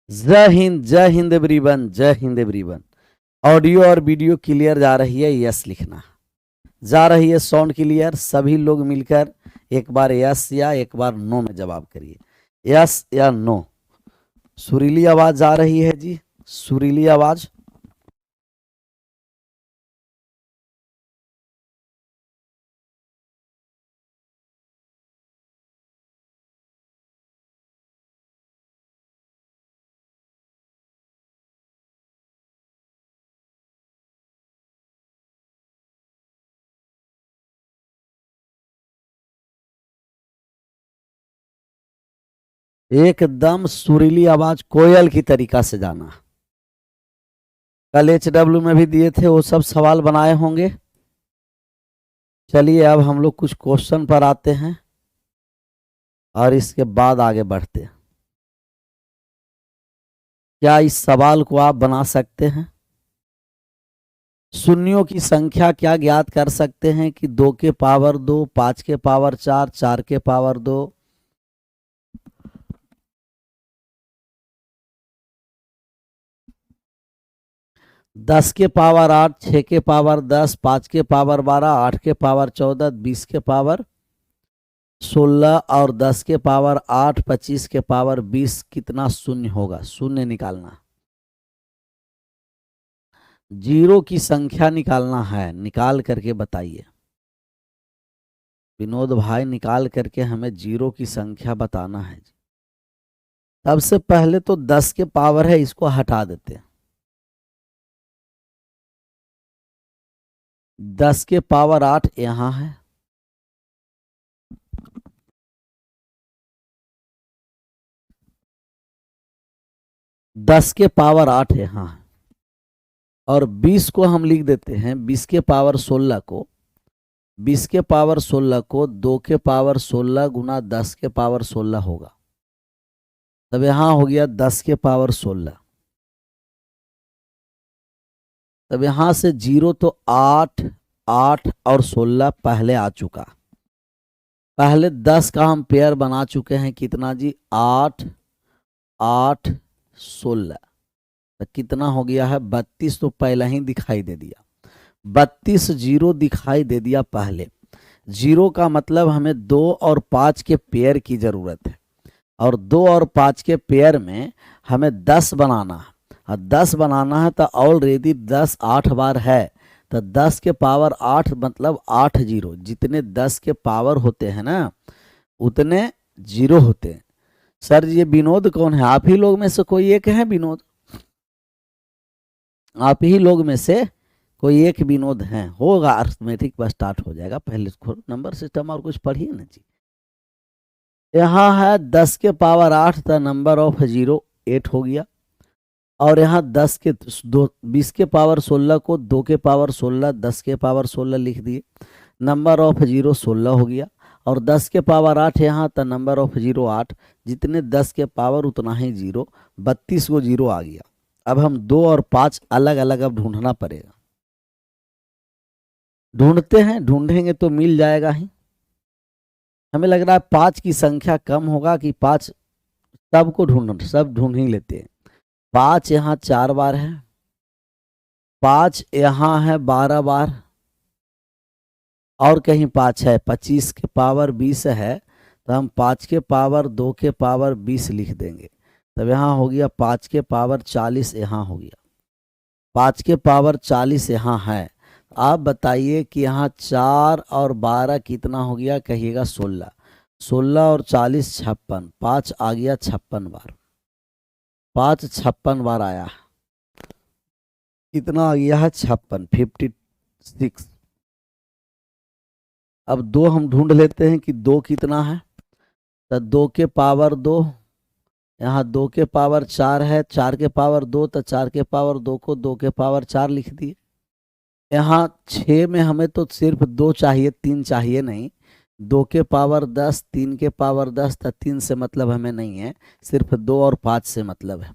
जय हिंद एवरीवन, जय Hind everyone. Audio और वीडियो क्लियर जा रही है? यस लिखना। जा रही है साउंड क्लियर? सभी लोग मिलकर एक बार यस या एक बार नो में जवाब करिए। यस या नो। सुरीली आवाज जा रही है जी, सुरीली आवाज। एकदम सुरीली आवाज कोयल की तरीका से जाना। कल HW में भी दिए थे, वो सब सवाल बनाए होंगे। चलिए अब हम लोग कुछ क्वेश्चन पर आते हैं और इसके बाद आगे बढ़ते हैं। क्या इस सवाल को आप बना सकते हैं? शून्यों की संख्या क्या ज्ञात कर सकते हैं कि 2 के पावर 2, 5 के पावर 4, 4 के पावर 2, 10 के पावर 8, 6 के पावर 10, 5 के पावर 12, 8 के पावर 14, 20 के पावर 16 और 10 के पावर 8, 25 के पावर 20 कितना शून्य होगा? शून्य निकालना। जीरो की संख्या निकालना है, निकाल करके बताइए विनोद भाई, निकाल करके हमें जीरो की संख्या बताना है। सबसे पहले तो 10 के पावर है, इसको हटा देते हैं। 10 के पावर 8 यहां है, दस के पावर 8 यहां है, और 20 को हम लिख देते हैं 20 के पावर 16 को, 20 के पावर 16 को 2 के पावर 16 गुना 10 के पावर 16 होगा। तब यहां हो गया 10 के पावर 16। तब यहां से जीरो तो 8, 8 और 16 पहले आ चुका। पहले 10 का हम पेयर बना चुके हैं, कितना जी? 8, 8, 16। तो कितना हो गया है? 32 तो पहले ही दिखाई दे दिया। 32 जीरो दिखाई दे दिया पहले। जीरो का मतलब हमें 2 और 5 के पेयर की जरूरत है, और 2 और 5 के पेयर में हमें 10 बनाना है। और 10 बनाना है तो ऑलरेडी 10 8 बार है, तो 10 के पावर 8 मतलब 8 जीरो। जितने 10 के पावर होते हैं ना, उतने जीरो होते हैं। सर ये विनोद कौन है? आप ही लोग में से कोई एक है विनोद? आप ही लोग में से कोई एक विनोद है? होगा, अर्थमेटिक पर स्टार्ट हो जाएगा। पहले नंबर सिस्टम और कुछ पढ़िए ना जी। यहाँ है 10 के पावर 8 तो नंबर ऑफ जीरो 8 हो गया। और यहाँ 10 के 20 के पावर 16 को 2 के पावर 16, 10 के पावर 16 लिख दिए, नंबर ऑफ जीरो 16 हो गया। और 10 के पावर 8 यहाँ तो नंबर ऑफ जीरो 8। जितने 10 के पावर उतना ही जीरो, 32 को जीरो आ गया। अब हम 2 और 5 अलग अलग अब ढूंढना पड़ेगा। ढूंढते हैं, ढूंढेंगे तो मिल जाएगा ही। हमें लग रहा है 5 की संख्या कम होगा कि 5 सबको सब ढूंढ ही लेते हैं। 5 यहाँ 4 बार है, 5 यहाँ है 12 बार, और कहीं 5 है। 25 के पावर 20 है, तो हम 5 के पावर 2 के पावर 20 लिख देंगे। तब यहाँ हो गया 5 के पावर 40, यहाँ हो गया 5 के पावर 40 यहाँ है। आप बताइए कि यहाँ 4 और 12 कितना हो गया? कहिएगा 16। 16 और 40 56, 5 आ गया 56 बार। 5 56 बार आया। कितना आ गया है? 56, 56। अब 2 हम ढूंढ लेते हैं कि 2 कितना है। तो 2 के पावर 2, यहाँ 2 के पावर 4 है, 4 के पावर 2, तो 4 के पावर 2 को 2 के पावर 4 लिख दिए। यहाँ 6 में हमें तो सिर्फ 2 चाहिए, 3 चाहिए नहीं। 2 के पावर 10, 3 के पावर 10, तो 3 से मतलब हमें नहीं है, सिर्फ 2 और 5 से मतलब है।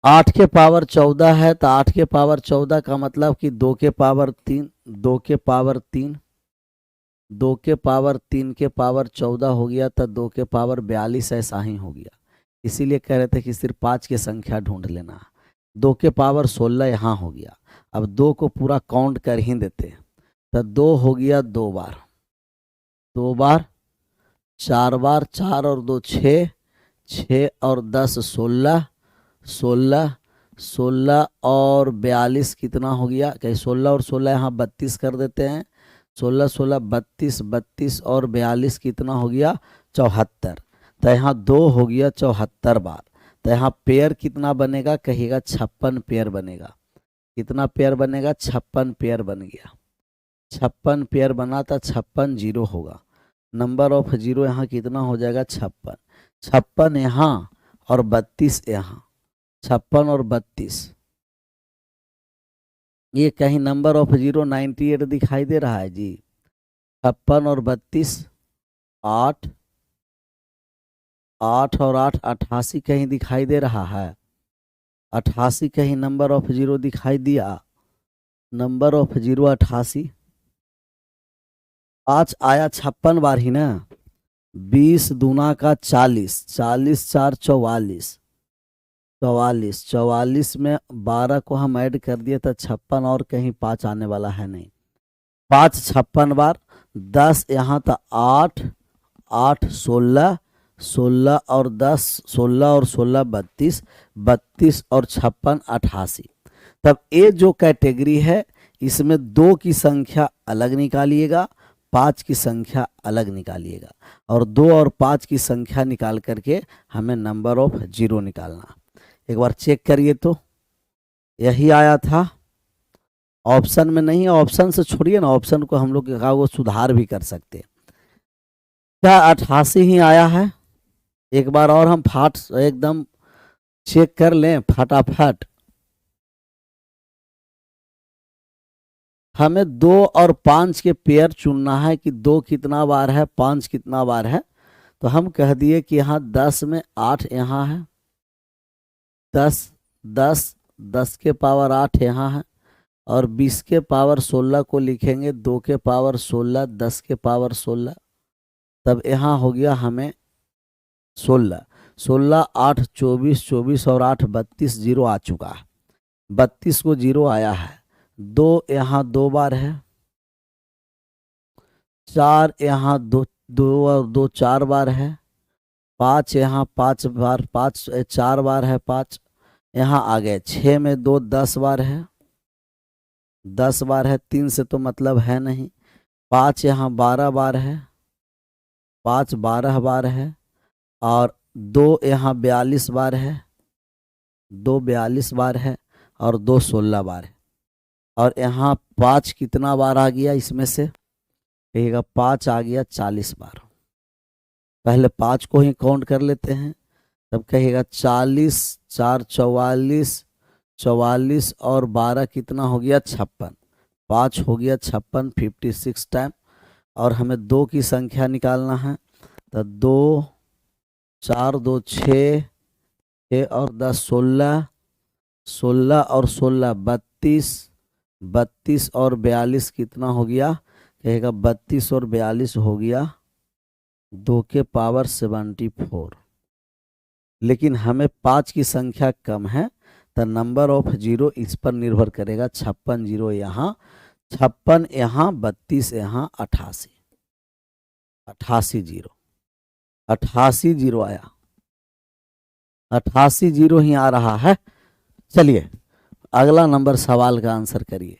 8 के पावर 14 है, तो 8 के पावर 14 का मतलब कि 2 के पावर 3, 2 के पावर 3, 2 के पावर 3 के पावर 14 हो गया, तो 2 के पावर 42 ऐसा ही हो गया। इसीलिए कह रहे थे कि सिर्फ 5 की संख्या ढूंढ लेना। 2 के पावर 16 यहाँ हो गया। अब 2 को पूरा काउंट कर ही देते हैं, तो 2 हो गया 2 बार, 2 बार, 4 बार, 4 और 2 6, 6 और 10 16, 16, 16 और 42 कितना हो गया, कहीं 16 और 16 यहाँ 32 कर देते हैं, 16 16 32, 32 और 42 कितना हो गया 74। तो यहाँ 2 हो गया 74 बार। तो यहाँ पेयर कितना बनेगा, कहिएगा 56 पेयर बनेगा। कितना पेयर बनेगा, 56 पेयर बन गया। 56 पेयर बना था, 56 जीरो होगा। नंबर ऑफ जीरो यहाँ कितना हो जाएगा 56, 56 यहाँ और 32 यहाँ, 56 और 32। ये कहीं नंबर ऑफ जीरो 98 दिखाई दे रहा है जी। 56 और 32 8, 8 और 8 88 कहीं दिखाई दे रहा है। 88 कहीं नंबर ऑफ जीरो दिखाई दिया। Number of zero 88। 5 आया 56 बार ही ना। 20 दूना का 40, 40 4 44, 44, 44 में 12 को हम ऐड कर दिए तो 56 और कहीं 5 आने वाला है नहीं। 5 56 बार, 10 यहाँ था 8, 8 16, 16 और 10 16 और 16 32, 32 और 56 88। तब ये जो कैटेगरी है इसमें 2 की संख्या अलग निकालिएगा, 5 की संख्या अलग निकालिएगा, और 2 और 5 की संख्या निकाल करके हमें नंबर ऑफ जीरो निकालना। एक बार चेक करिए तो यही आया था। ऑप्शन में नहीं है, ऑप्शन से छोड़िए ना, ऑप्शन को हम लोग कहा वो सुधार भी कर सकते। क्या 88 ही आया है? एक बार और हम फाट एकदम चेक कर लें फटाफट। हमें 2 और 5 के पेयर चुनना है कि 2 कितना बार है, 5 कितना बार है। तो हम कह दिए कि यहाँ 10 में 8 यहाँ है, 10 10 10 के पावर 8 यहाँ है, और 20 के पावर 16 को लिखेंगे 2 के पावर 16, 10 के पावर 16। तब यहाँ हो गया हमें 16, 16 8 24, 24 और 8 32, जीरो आ चुका है। 32 को जीरो आया है। 2 यहाँ 2 बार है, 4 यहाँ 2 2 और 2 4 बार है, 5 यहाँ 5 बार, 5 4 बार है, 5 यहाँ आ गए। 6 में 2 10 बार है, 10 बार है, 3 से तो मतलब है नहीं। 5 यहाँ 12 बार है, 5 12 बार है, और 2 यहाँ 42 बार है, 2 42 बार है, और 2 16 बार है। और यहाँ 5 कितना बार आ गया इसमें से, कहिएगा 5 आ गया 40 बार। पहले 5 को ही काउंट कर लेते हैं, तब कहिएगा 40 4 44, 44 और 12 कितना हो गया 56, 5 हो गया 56, 56 टाइम। और हमें 2 की संख्या निकालना है, तो 2 4 2 6, 6 और 10 16, 16 और 16 32, 32 और 42 कितना हो गया, कहेगा 32 और 42 हो गया 2 के पावर 74। लेकिन हमें 5 की संख्या कम है, तो नंबर ऑफ जीरो इस पर निर्भर करेगा। 56 जीरो यहाँ, 56 यहाँ, 32 यहाँ, 88, 88 जीरो, 88 जीरो आया, 88 जीरो ही आ रहा है। चलिए अगला नंबर सवाल का आंसर करिए।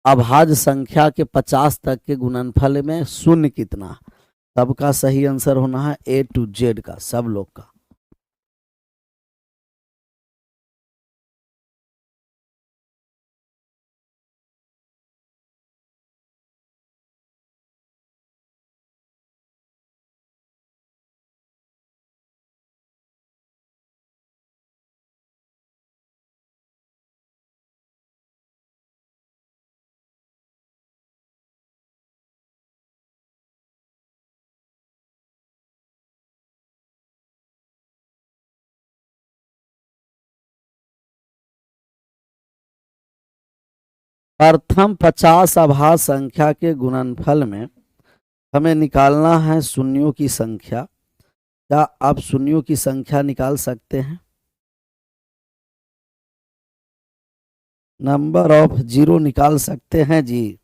अभाज्य संख्या के 50 तक के गुणनफल में शून्य कितना? सबका सही आंसर होना है A to Z का, सब लोग का। प्रथम 50 अभाज्य संख्या के गुणनफल में हमें निकालना है शून्यों की संख्या। क्या आप शून्यों की संख्या निकाल सकते हैं? नंबर ऑफ जीरो निकाल सकते हैं जी?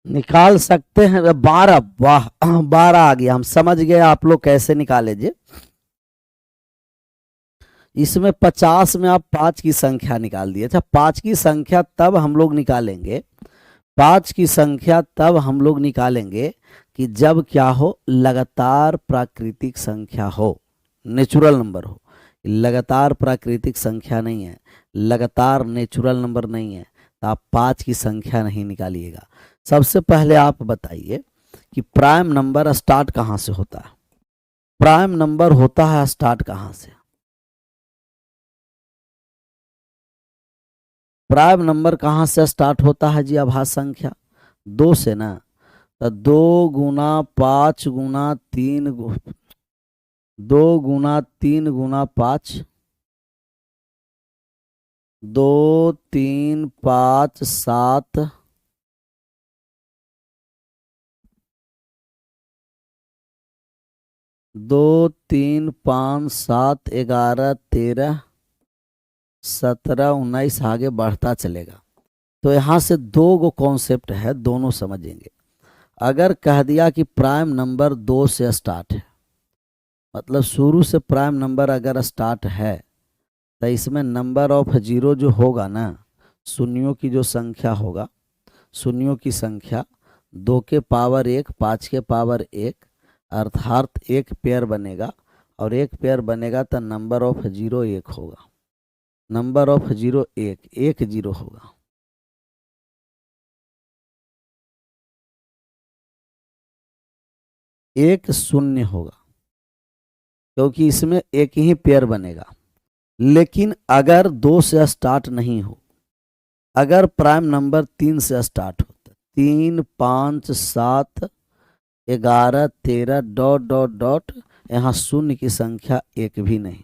निकाल सकते हैं 12। वाह 12 आ गया, हम समझ गए आप लोग कैसे निकाले जी। इसमें 50 में आप 5 की संख्या निकाल दिए। अच्छा, 5 की संख्या तब हम लोग निकालेंगे, 5 की संख्या तब हम लोग निकालेंगे कि जब क्या हो, लगातार प्राकृतिक संख्या हो, नेचुरल नंबर हो। लगातार प्राकृतिक संख्या नहीं है, लगातार नेचुरल नंबर नहीं है, तो आप 5 की संख्या नहीं निकालिएगा। सबसे पहले आप बताइए कि प्राइम नंबर स्टार्ट कहाँ से होता है? प्राइम नंबर होता है स्टार्ट कहाँ से? प्राइम नंबर कहाँ से स्टार्ट होता है जी? आभाज्य संख्या 2 से ना। तो 2 गुना 3 गुना 2 3 5 7, 2 3 5 7 11 13 17 19 आगे बढ़ता चलेगा। तो यहाँ से दो गो कॉन्सेप्ट है, दोनों समझेंगे। अगर कह दिया कि प्राइम नंबर 2 से स्टार्ट है, मतलब शुरू से प्राइम नंबर अगर स्टार्ट है, तो इसमें नंबर ऑफ जीरो जो होगा ना, शून्यों की जो संख्या होगा, शून्यों की संख्या 2 के पावर 1 5 के पावर 1, अर्थात एक पेयर बनेगा, और एक पेयर बनेगा तो नंबर ऑफ जीरो 1 होगा। नंबर ऑफ जीरो 1 जीरो होगा। एक शून्य होगा, क्योंकि इसमें एक ही पेयर बनेगा। लेकिन अगर 2 से स्टार्ट नहीं हो, अगर प्राइम नंबर 3 से स्टार्ट होता, 3 5 7 11 13 डॉट डॉट डॉट, यहाँ शून्य की संख्या एक भी नहीं,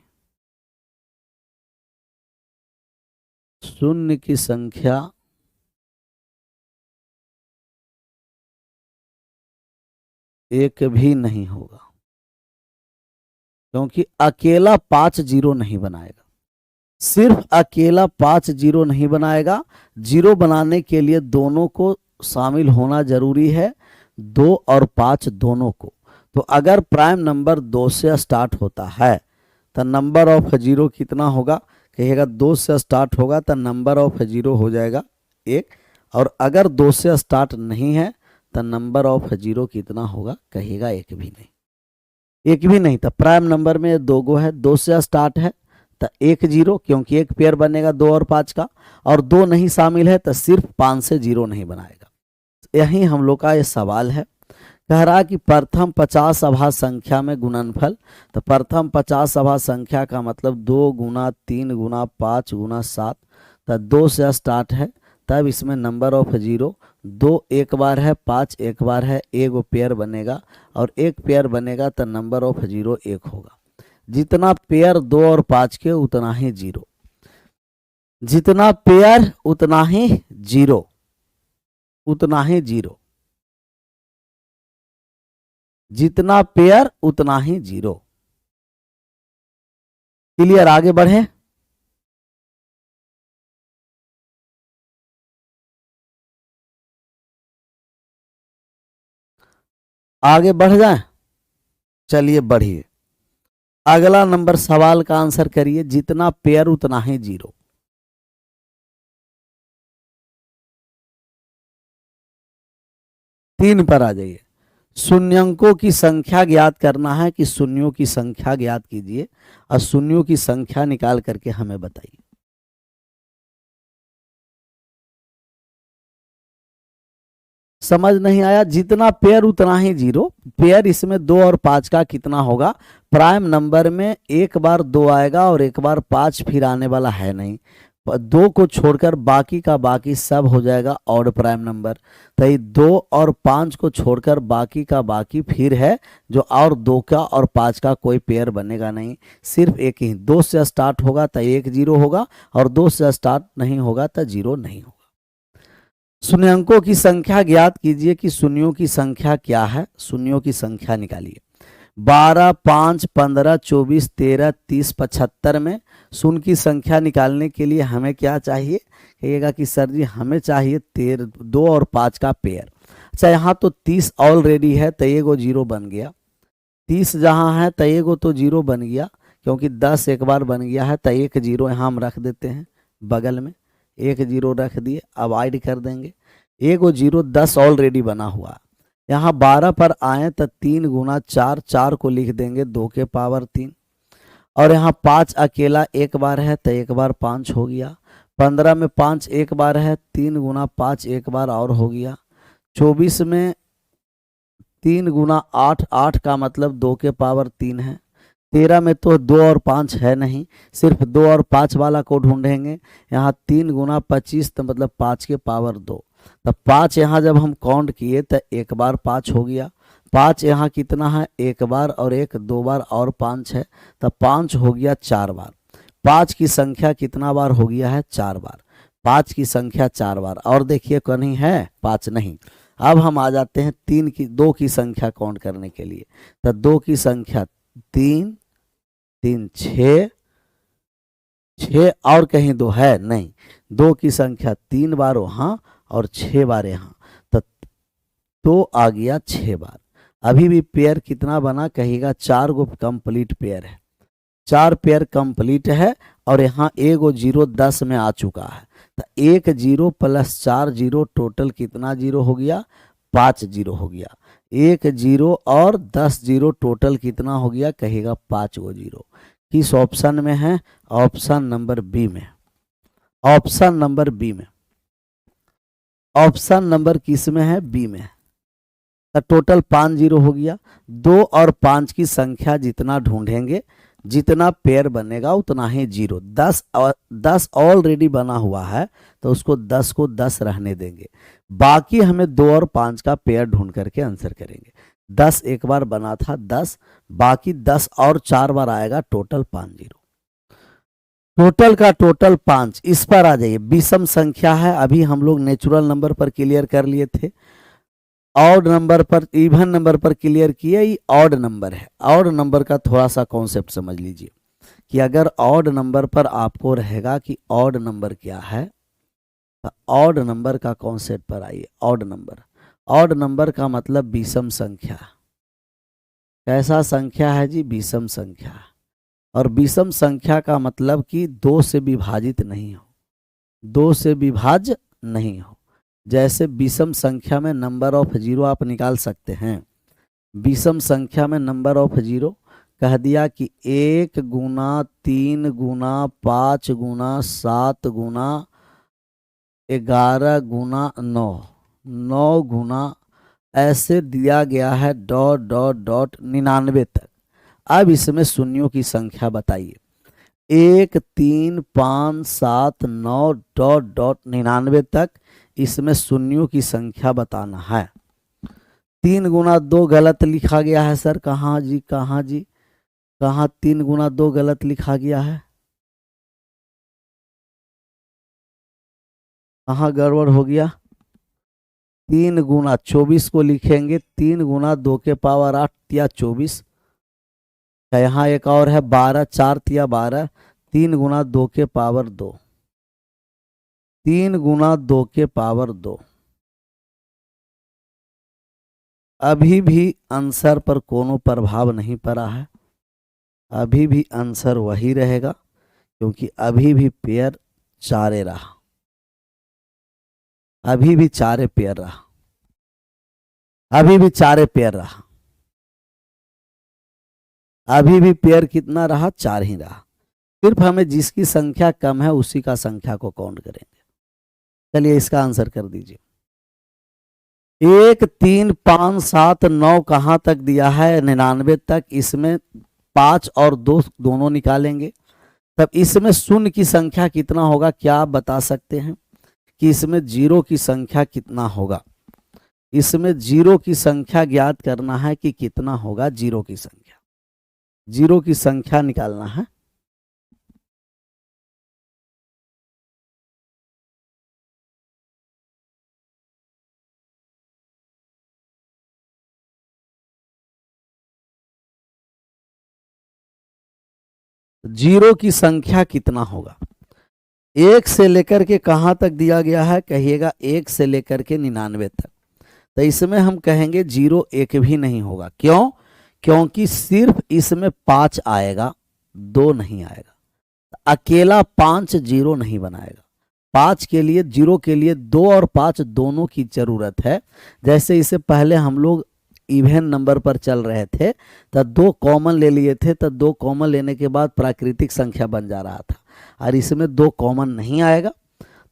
शून्य की संख्या एक भी नहीं होगा, क्योंकि अकेला 5 जीरो नहीं बनाएगा। सिर्फ अकेला 5 जीरो नहीं बनाएगा, जीरो बनाने के लिए दोनों को शामिल होना जरूरी है, 2 और 5 दोनों को। तो अगर प्राइम नंबर 2 से स्टार्ट होता है तो नंबर ऑफ जीरो कितना होगा? कहिएगा 2 से स्टार्ट होगा तो नंबर ऑफ जीरो हो जाएगा 1, और अगर 2 से स्टार्ट नहीं है तो नंबर ऑफ जीरो कितना होगा? कहिएगा एक भी नहीं, एक भी नहीं। तो प्राइम नंबर में दो गो है, 2 से स्टार्ट है तो 1 जीरो, क्योंकि एक पेयर बनेगा 2 और 5 का, और 2 नहीं शामिल है तो सिर्फ 5 से जीरो नहीं बनाएगा। यही हम लोग का ये सवाल है। कह रहा कि प्रथम 50 अभाज्य संख्या में गुणनफल। तो प्रथम 50 अभाज्य संख्या का मतलब 2 गुना 3 गुना 5 गुना 7, तो 2 से स्टार्ट है, तब इसमें नंबर ऑफ जीरो 2 एक बार है, 5 एक बार है, एक पेयर बनेगा, और एक पेयर बनेगा तो नंबर ऑफ जीरो 1 होगा। जितना पेयर 2 और 5 के उतना ही जीरो, जितना पेयर उतना ही जीरो, उतना ही जीरो, जितना पेयर उतना ही जीरो। क्लियर? आगे बढ़े। आगे बढ़ जाए, चलिए बढ़िए। अगला नंबर सवाल का आंसर करिए, जितना पेयर उतना ही जीरो। तीन पर आ जाइए। शून्यंकों की संख्या ज्ञात करना है कि शून्यों की संख्या ज्ञात कीजिए, और शून्यों की संख्या निकाल करके हमें बताइए। समझ नहीं आया? जितना पेयर उतना ही जीरो। पेयर इसमें 2 और 5 का कितना होगा? प्राइम नंबर में एक बार 2 आएगा और एक बार 5 फिर आने वाला है नहीं। 2 को छोड़कर बाकी का बाकी सब हो जाएगा ऑड प्राइम नंबर। तो ये 2 और 5 को छोड़कर बाकी का बाकी फिर है जो, और 2 का और 5 का कोई पेयर बनेगा नहीं, सिर्फ एक ही। 2 से स्टार्ट होगा तो 1 0 होगा, और 2 से स्टार्ट नहीं होगा तो 0 नहीं होगा। शून्यंकों की संख्या ज्ञात कीजिए कि शून्यों की संख्या क्या है। शून्यों की संख्या निकालिए। 12, 5, 15, 24, 13, 30, 75 में शून्य की संख्या निकालने के लिए हमें क्या चाहिए? कहिएगा कि सर जी हमें चाहिए 2 और 5 का पेयर। अच्छा, यहाँ तो 30 ऑलरेडी है तो एगो 0 बन गया। 30 जहाँ है तो एगो तो 0 बन गया, क्योंकि 10 एक बार बन गया है तो 1 0 यहाँ हम रख देते हैं बगल में। 1 0 रख दिए, अब ऐड कर देंगे। एगो 0 10 ऑलरेडी बना हुआ। यहाँ 12 पर आए तो 3 गुना 4, 4 को लिख देंगे 2 के पावर 3। और यहाँ 5 अकेला एक बार है तो एक बार 5 हो गया। 15 में 5 एक बार है, 3 गुना 5 एक बार और हो गया। 24 में 3 गुना 8, 8 का मतलब 2 के पावर 3 है। 13 में तो 2 और 5 है नहीं, सिर्फ 2 और 5 वाला को ढूंढेंगे। यहाँ 3 गुना 25 तो मतलब 5 के पावर 2। तो 5 यहाँ जब हम काउंट किए तो एक बार 5 हो गया। 5 यहाँ कितना है? एक बार, और एक 2 बार और 5 है तो 5 हो गया 4 बार। 5 की संख्या कितना बार हो गया है? 4 बार। 5 की संख्या 4 बार। और देखिए कहीं है 5 नहीं। अब हम आ जाते हैं 2 की संख्या काउंट करने के लिए। तो 2 की संख्या 3, 3 6, 6 और कहीं 2 है नहीं। 2 की संख्या 3 बार वहाँ और 6 बार यहाँ, तो आ गया 6 बार। अभी भी पेयर कितना बना? कहिएगा 4 गो कंप्लीट पेयर है। 4 पेयर कंप्लीट है, और यहाँ एगो 0 10 में आ चुका है। तो 1 0 प्लस 4 0 टोटल कितना 0 हो गया? 5 0 हो गया। 1 0 और 10 0 टोटल कितना हो गया? कहिएगा 5 गो 0। किस ऑप्शन में है? ऑप्शन नंबर बी में। ऑप्शन नंबर बी में। ऑप्शन नंबर किस में है? बी में। तो टोटल 5 0 हो गया। 2 और 5 की संख्या जितना ढूंढेंगे, जितना पेयर बनेगा उतना ही 0। 10 ऑलरेडी बना हुआ है तो उसको 10 को 10 रहने देंगे। बाकी हमें 2 और 5 का पेयर ढूंढ करके आंसर करेंगे। 10 एक बार बना था 10, बाकी 10 और 4 बार आएगा, टोटल 5 0। टोटल का टोटल 5। इस पर आ जाइए। विषम संख्या है, अभी हम लोग नेचुरल नंबर पर क्लियर कर लिए थे। ऑड नंबर पर, इवन नंबर पर क्लियर किए, ये ऑड नंबर है। ऑड नंबर का थोड़ा सा कॉन्सेप्ट समझ लीजिए कि अगर ऑड नंबर पर आपको रहेगा कि ऑड नंबर क्या है, तो ऑड नंबर का कॉन्सेप्ट पर आइए। ऑड नंबर, ऑड नंबर का मतलब विषम संख्या। कैसा संख्या है जी? विषम संख्या। और विषम संख्या का मतलब कि 2 से विभाजित नहीं हो, 2 से विभाज्य नहीं हो। जैसे विषम संख्या में नंबर ऑफ 0 आप निकाल सकते हैं। विषम संख्या में नंबर ऑफ 0 कह दिया कि 1 गुना 3 गुना 5 गुना 7 गुना 11 गुना 9, 9 गुना, ऐसे दिया गया है डॉट डॉट डॉट 99 तक। अब इसमें शून्यों की संख्या बताइए। 1 3 5 7 9 डॉट डॉट 99 तक इसमें शून्यों की संख्या बताना है। 3 गुना 2 गलत लिखा गया है सर। कहाँ जी? कहाँ जी? कहाँ 3 गुना 2 गलत लिखा गया है? कहाँ गड़बड़ हो गया? 3 गुना 24 को लिखेंगे। 3 गुना 2 के पावर 8 या 24। यहाँ एक और है 12, 4 या 12। 3 गुना 2 के पावर 2। 3 गुना 2 के पावर 2। अभी भी आंसर पर कोनो प्रभाव नहीं पड़ा है। अभी भी आंसर वही रहेगा, क्योंकि अभी भी पेयर 4 रहा। अभी भी 4 पेयर रहा। अभी भी 4 पेयर रहा। अभी भी पेयर कितना रहा? 4 ही रहा। सिर्फ हमें जिसकी संख्या कम है उसी का संख्या को काउंट करेंगे। चलिए इसका आंसर कर दीजिए। 1 3 5 7 9 कहाँ तक दिया है? 99 तक। इसमें 5 और 2 दोनों निकालेंगे, तब इसमें शून्य की संख्या कितना होगा? क्या आप बता सकते हैं कि इसमें जीरो की संख्या कितना होगा? इसमें जीरो की संख्या ज्ञात करना है कि कितना होगा जीरो की संख्या। जीरो की संख्या निकालना है। जीरो की संख्या कितना होगा? 1 से लेकर के कहां तक दिया गया है? कहिएगा 1 से लेकर के 99 तक। तो इसमें हम कहेंगे जीरो एक भी नहीं होगा। क्यों? क्योंकि सिर्फ इसमें 5 आएगा, 2 नहीं आएगा। अकेला 5 जीरो नहीं बनाएगा। 5 के लिए, जीरो के लिए 2 और 5 दोनों की जरूरत है। जैसे इसे पहले हम लोग इवन नंबर पर चल रहे थे तो 2 कॉमन ले लिए थे, तो 2 कॉमन लेने के बाद प्राकृतिक संख्या बन जा रहा था, और इसमें 2 कॉमन नहीं आएगा।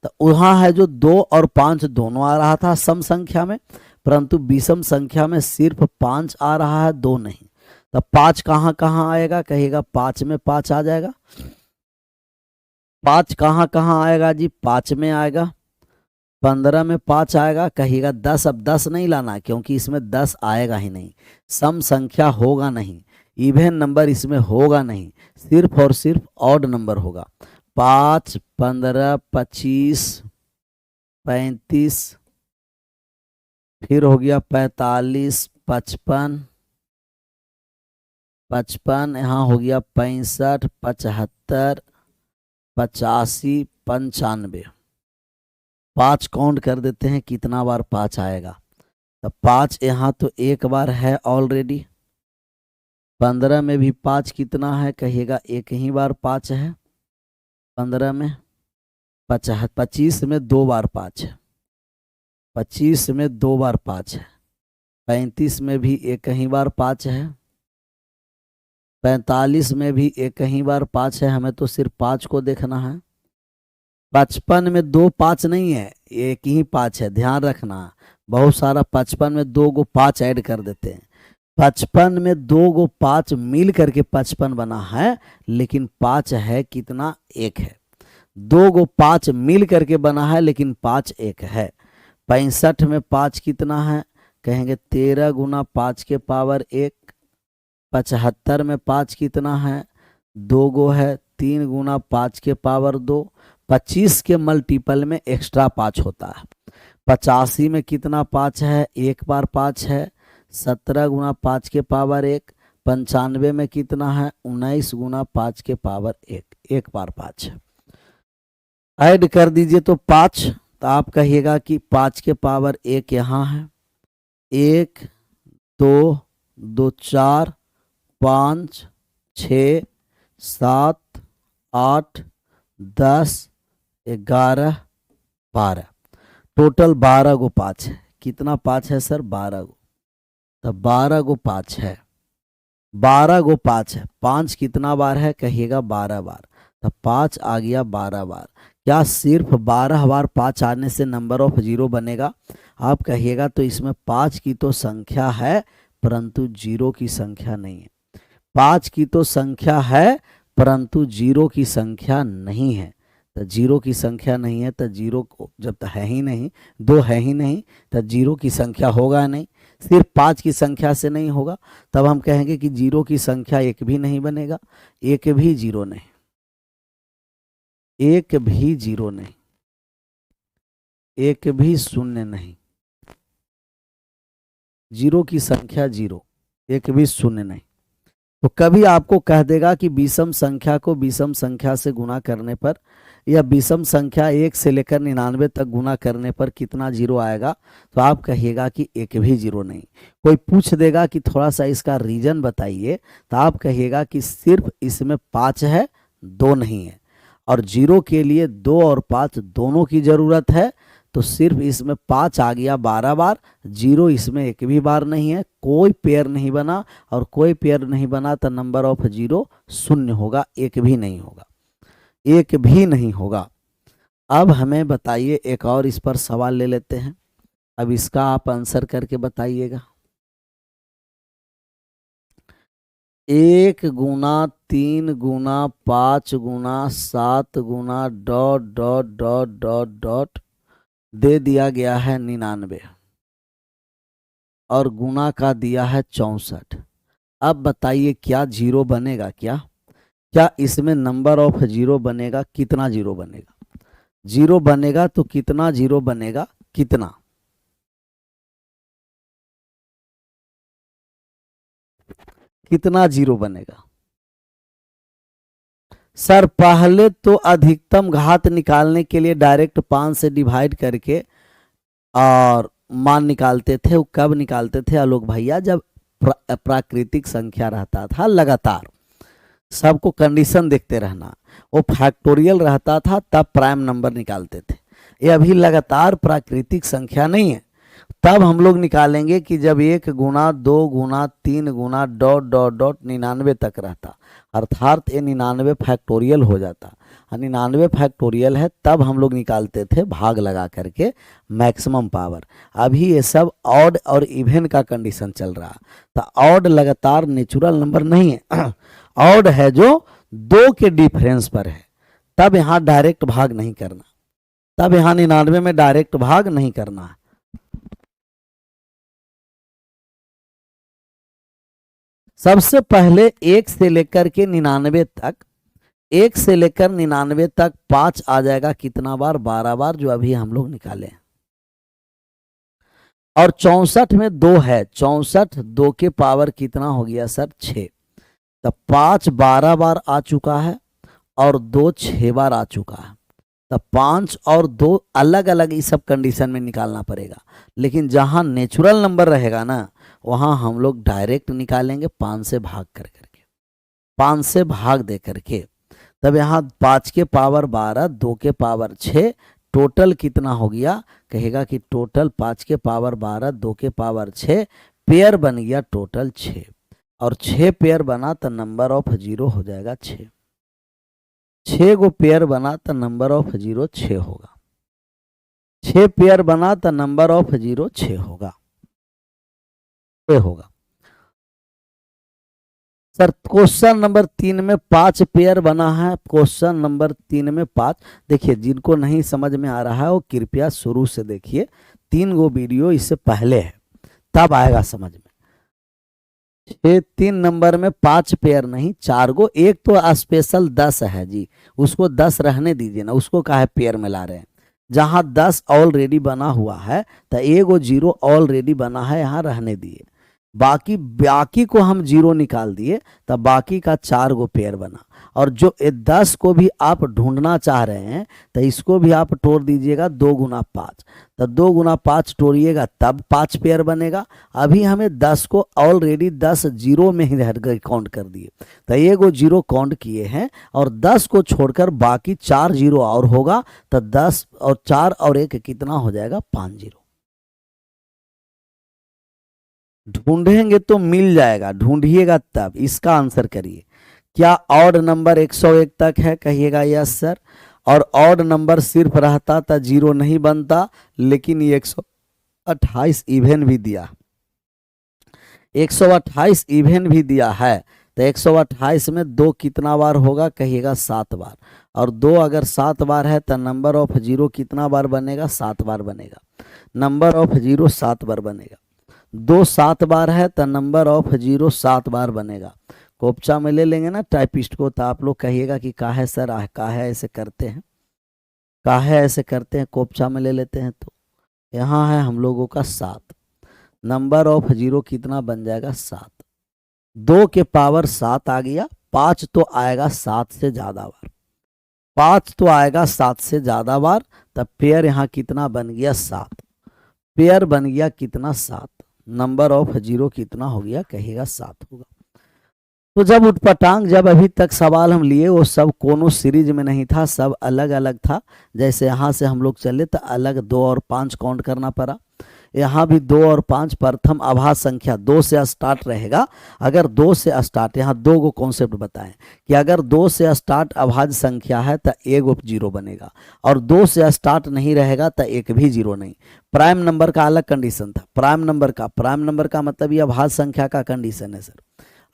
तो वहाँ है जो 2 और 5 दोनों आ रहा था सम संख्या में, परंतु विषम संख्या में सिर्फ 5 आ रहा है, 2 नहीं। तो 5 कहाँ कहाँ आएगा? कहिएगा 5 में 5 आ जाएगा। 5 कहाँ कहाँ आएगा जी? 5 में आएगा। 15 में 5 आएगा। कहिएगा 10। अब 10 नहीं लाना, क्योंकि इसमें 10 आएगा ही नहीं, सम संख्या होगा नहीं, इवन नंबर इसमें होगा नहीं, सिर्फ और सिर्फ ऑड नंबर होगा। 5 15 25 35, फिर हो गया 45 55 55, यहाँ हो गया 65 75 85 95। 5 काउंट कर देते हैं कितना बार 5 आएगा। तो 5 यहाँ तो एक बार है ऑलरेडी। 15 में भी 5 कितना है? कहिएगा एक ही बार 5 है 15 में। 25 में 2 बार 5 है, 25 में 2 बार 5 है। 35 में भी एक ही बार 5 है। 45 में भी एक ही बार 5 है। हमें तो सिर्फ 5 को देखना है। 55 में 2 5 नहीं है, एक ही 5 है, ध्यान रखना। बहुत सारा 55 में 2 गो 5 ऐड कर देते हैं। 55 में 2 गो 5 मिल करके 55 बना है, लेकिन 5 है कितना? 1 है। 2 गो 5 मिल करके बना है, लेकिन 5 1 है। 65 में 5 कितना है? कहेंगे 13 गुना 5 के पावर 1। 75 में 5 कितना है? 2 गो है, 3 गुना 5 के पावर 2। 25 के मल्टीपल में एक्स्ट्रा 5 होता है। 85 में कितना 5 है? एक बार 5 है। 17 गुना 5 के पावर 1। 95 में कितना है? 19 गुना 5 के पावर 1, एक बार 5 है। ऐड कर दीजिए तो 5, तो आप कहिएगा कि 5 के पावर 1 यहाँ है। 1 2 2 4 5 6 7 8 10 11 12, टोटल 12 गो 5 है। कितना 5 है सर? 12 गो। तो 12 गो 5 है, 12 गो 5 है। 5 कितना बार है? कहिएगा 12 बार। तो 5 आ गया 12 बार। क्या सिर्फ 12 बार 5 आने से नंबर ऑफ जीरो बनेगा? आप कहिएगा तो इसमें 5 की तो संख्या है, परंतु जीरो की संख्या नहीं है। 5 की तो संख्या है, परंतु जीरो की संख्या नहीं है। तो जीरो की संख्या नहीं है, तो जीरो को जब तक है ही नहीं, 2 है ही नहीं, तो जीरो की संख्या होगा नहीं। सिर्फ 5 की संख्या से नहीं होगा, तब हम कहेंगे कि जीरो की संख्या एक भी नहीं बनेगा। एक भी जीरो नहीं, एक भी जीरो नहीं, एक भी शून्य नहीं। जीरो की संख्या जीरो, एक भी शून्य नहीं। तो कभी आपको कह देगा कि विषम संख्या को विषम संख्या से गुणा करने पर, या विषम संख्या 1 से लेकर 99 तक गुणा करने पर कितना जीरो आएगा, तो आप कहिएगा कि एक भी जीरो नहीं। कोई पूछ देगा कि थोड़ा सा इसका रीजन बताइए, तो आप कहिएगा कि सिर्फ इसमें 5 है, 2 नहीं है, और जीरो के लिए 2 और 5 दोनों की जरूरत है। तो सिर्फ इसमें 5 आ गया 12 बार, जीरो इसमें एक भी बार नहीं है, कोई पेयर नहीं बना, और कोई पेयर नहीं बना तो नंबर ऑफ जीरो शून्य होगा, एक भी नहीं होगा, एक भी नहीं होगा। अब हमें बताइए, एक और इस पर सवाल ले लेते हैं। अब इसका आप आंसर करके बताइएगा। 1 गुना 3 गुना 5 गुना 7 गुना dot dot dot dot dot दे दिया गया है 99 और गुना का दिया है 64। अब बताइए क्या जीरो बनेगा? क्या इसमें नंबर ऑफ जीरो बनेगा? कितना जीरो बनेगा? जीरो बनेगा तो कितना जीरो बनेगा? कितना जीरो बनेगा? सर पहले तो अधिकतम घात निकालने के लिए डायरेक्ट 5 से डिवाइड करके और मान निकालते थे। वो कब निकालते थे आलोक भैया? जब प्राकृतिक संख्या रहता था लगातार, सबको कंडीशन देखते रहना, वो फैक्टोरियल रहता था तब प्राइम नंबर निकालते थे। ये अभी लगातार प्राकृतिक संख्या नहीं है, तब हम लोग निकालेंगे कि जब 1 गुना 2 गुना 3 गुना डॉट डॉट डॉट 99 तक रहता, अर्थात ये 99 फैक्टोरियल हो जाता। 99 फैक्टोरियल है तब हम लोग निकालते थे भाग लगा करके मैक्सिमम पावर। अभी ये सब ऑड और इवन का कंडीशन चल रहा, तो ऑड लगातार नेचुरल नंबर नहीं है, ऑड है जो 2 के डिफरेंस पर है, तब यहाँ डायरेक्ट भाग नहीं करना, तब यहाँ 99 में डायरेक्ट भाग नहीं करना है। सबसे पहले 1 से लेकर के 99 तक, 1 से लेकर 99 तक 5 आ जाएगा कितना बार? 12 बार, जो अभी हम लोग निकाले। और 64 में 2 है, 64 2 के पावर कितना हो गया सर? 6। तब 5 12 बार आ चुका है और 2 6 बार आ चुका है। तब 5 और 2 अलग अलग इस सब कंडीशन में निकालना पड़ेगा, लेकिन जहां नेचुरल नंबर रहेगा ना वहां हम लोग डायरेक्ट निकालेंगे 5 से भाग कर करके, 5 से भाग दे करके। तब यहाँ 5 के पावर 12, 2 के पावर 6, टोटल कितना हो गया? कहेगा कि टोटल 5 के पावर 12, 2 के पावर 6, पेयर बन गया टोटल 6, और 6 पेयर बना तो नंबर ऑफ जीरो हो जाएगा 6। 6 गो पेयर बना तो नंबर ऑफ जीरो 6 होगा। 6 पेयर बना तो नंबर ऑफ जीरो 6 होगा। सर क्वेश्चन नंबर 3 में 5 पेयर बना है, क्वेश्चन नंबर 3 में 5। देखिए जिनको नहीं समझ में आ रहा है वो कृपया शुरू से देखिए, 3 गो वीडियो इससे पहले है, तब आएगा समझ में। 3 नंबर में 5 पेयर नहीं 4 गो, एक तो स्पेशल 10 है जी, उसको 10 रहने दीजिए ना, उसको काहे पेयर में ला रहे हैं? जहां 10 ऑलरेडी बना हुआ है तो एगो जीरो ऑलरेडी बना है, यहाँ रहने दिए। बाकी को हम जीरो निकाल दिए, तब बाकी का 4 गो पेयर बना। और जो 10 को भी आप ढूंढना चाह रहे हैं तो इसको भी आप तोड़ दीजिएगा 2 गुना 5, तो 2 गुना 5 तोड़िएगा तब 5 पेयर बनेगा। अभी हमें 10 को ऑलरेडी 10 जीरो में ही रह गए, काउंट कर दिए, तो ये गो जीरो काउंट किए हैं, और 10 को छोड़कर बाकी 4 जीरो और होगा, तो 10 और 4 और 1 कितना हो जाएगा? 5 जीरो। ढूंढेंगे तो मिल जाएगा, ढूंढिएगा तब। इसका आंसर करिए। क्या ऑड नंबर 101 तक है? कहिएगा यस सर। और ऑड नंबर सिर्फ रहता था जीरो नहीं बनता, लेकिन ये 128 इवन भी दिया, 128 इवन भी दिया है, तो 128 में 2 कितना बार होगा? कहिएगा 7 बार। और 2 अगर 7 बार है तो नंबर ऑफ जीरो कितना बार बनेगा? 7 बार बनेगा। नंबर ऑफ जीरो 7 बार बनेगा। 2 7 बार है तो नंबर ऑफ जीरो 7 बार बनेगा। कोपचा में ले लेंगे ना टाइपिस्ट को, तो आप लोग कहिएगा कि काहे सर काहे ऐसे करते हैं, काहे ऐसे करते हैं, कोपचा में ले लेते हैं। तो यहाँ है हम लोगों का 7, नंबर ऑफ जीरो कितना बन जाएगा? 7। 2 के पावर 7 आ गया, 5 तो आएगा 7 से ज़्यादा बार, 5 तो आएगा 7 से ज़्यादा बार, तब पेयर यहाँ कितना बन गया? 7। पेयर बन गया कितना? 7। नंबर ऑफ जीरो कितना हो गया? कहिएगा 7 होगा। तो जब उठपटांग, जब अभी तक सवाल हम लिए वो सब कोनो सीरीज में नहीं था, सब अलग अलग था। जैसे यहाँ से हम लोग चले तो अलग 2 और 5 काउंट करना पड़ा, यहाँ भी 2 और 5 प्रथम अभाज्य संख्या 2 से स्टार्ट रहेगा। अगर 2 से स्टार्ट, यहाँ 2 गो कॉन्सेप्ट बताएं कि अगर 2 से स्टार्ट अभाज्य संख्या है तो एगो 0 बनेगा, और 2 से स्टार्ट नहीं रहेगा तो एक भी 0 नहीं। प्राइम नंबर का अलग कंडीशन था। प्राइम नंबर का मतलब ये अभाज्य संख्या का कंडीशन है सर,